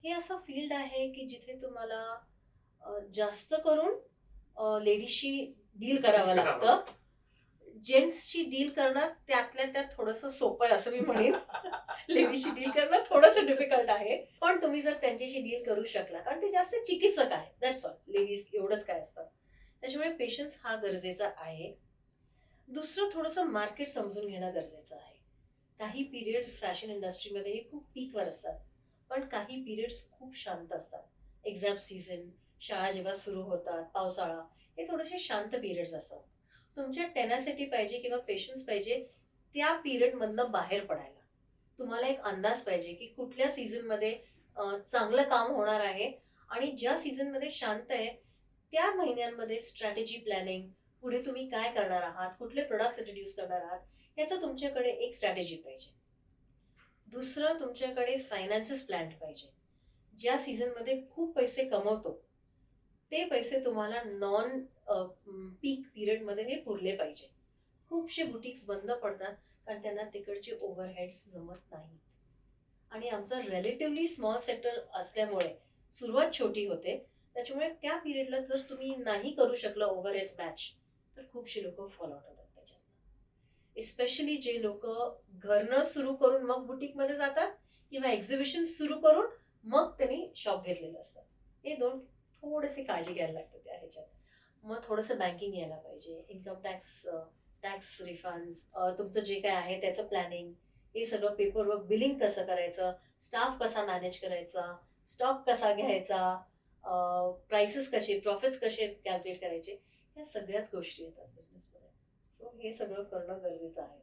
हे असं फील्ड आहे की जिथे तुम्हाला जास्त करून लेडीजशी डील करावं डील करावं लागतं. लागतं. जेंट्सची डील करणं त्यातल्या त्यात थोडंसं सोपं आहे असं मी म्हणेन. लेडीजशी डील करणं थोडंसं डिफिकल्ट आहे. पण तुम्ही जर त्यांच्याशी डील करू शकला, कारण ते जास्त चिकित्सक आहेत. That's all. लेडीज एवढंच काय असतं. त्याच्यामुळे पेशन्स हा गरजेचा आहे. दुसरं थोडंसं मार्केट समजून घेणं गरजेचं आहे. काही पिरियड्स फॅशन इंडस्ट्रीमध्ये हे खूप पीकवर असतात. पण काही पिरियड्स खूप शांत असतात. एक्झाम सीझन, शाळा जेव्हा सुरू होतात, पावसाळा, हे थोडेसे शांत पिरियड्स असतात. तुमच्या टेनॅसिटी पाहिजे किंवा पेशन्स पाहिजे त्या पिरियडमधनं बाहेर पडायला. तुम्हाला एक अंदाज पाहिजे की कुठल्या सीझनमध्ये चांगलं काम होणार आहे आणि ज्या सीझनमध्ये शांत आहे, त्या महिन्यांमध्ये स्ट्रॅटेजी प्लॅनिंग, पुढे तुम्ही काय करणार आहात, कुठले प्रोडक्ट्स इंट्रोड्यूस करणार आहात, याचं तुमच्याकडे एक स्ट्रॅटेजी पाहिजे. दुसरं तुमच्याकडे फायनान्सेस प्लॅन पाहिजे. ज्या सीझनमध्ये खूप पैसे कमवतो, ते पैसे तुम्हाला नॉन पीक पिरियडमध्ये हे पुरले पाहिजे. खूपशे बुटिक्स बंद पडतात कारण त्यांना तिकडचे ओव्हरहेड्स जमत नाहीत. आणि आमचं रिलेटिव्हली स्मॉल सेक्टर असल्यामुळे सुरुवात छोटी होते. त्याच्यामुळे त्या पिरियडला जर तुम्ही नाही करू शकलं ओव्हरहेड्स मॅच, तर खूपशी लोकं फॉल आउट होतात त्याच्यातनं. स्पेशली जे लोकं घरनं सुरू करून मग बुटीकमध्ये जातात किंवा एक्झिबिशन सुरू करून मग त्यांनी शॉप घेतलेलं असतं. हे 2 थोडेसे काळजी घ्यायला लागते त्या ह्याच्यात. मग थोडंसं बँकिंग यायला पाहिजे. इन्कम टॅक्स, टॅक्स रिफंड्स, तुमचं जे काही आहे त्याचं प्लॅनिंग, हे सगळं पेपरवर्क, बिलिंग कसं करायचं, स्टाफ कसा मॅनेज करायचा, स्टॉक कसा घ्यायचा, प्राइसेस कसे, प्रॉफिट्स कसे कॅल्क्युलेट करायचे, ह्या सगळ्याच गोष्टी येतात बिझनेसमध्ये. सो हे सगळं करणं गरजेचं आहे.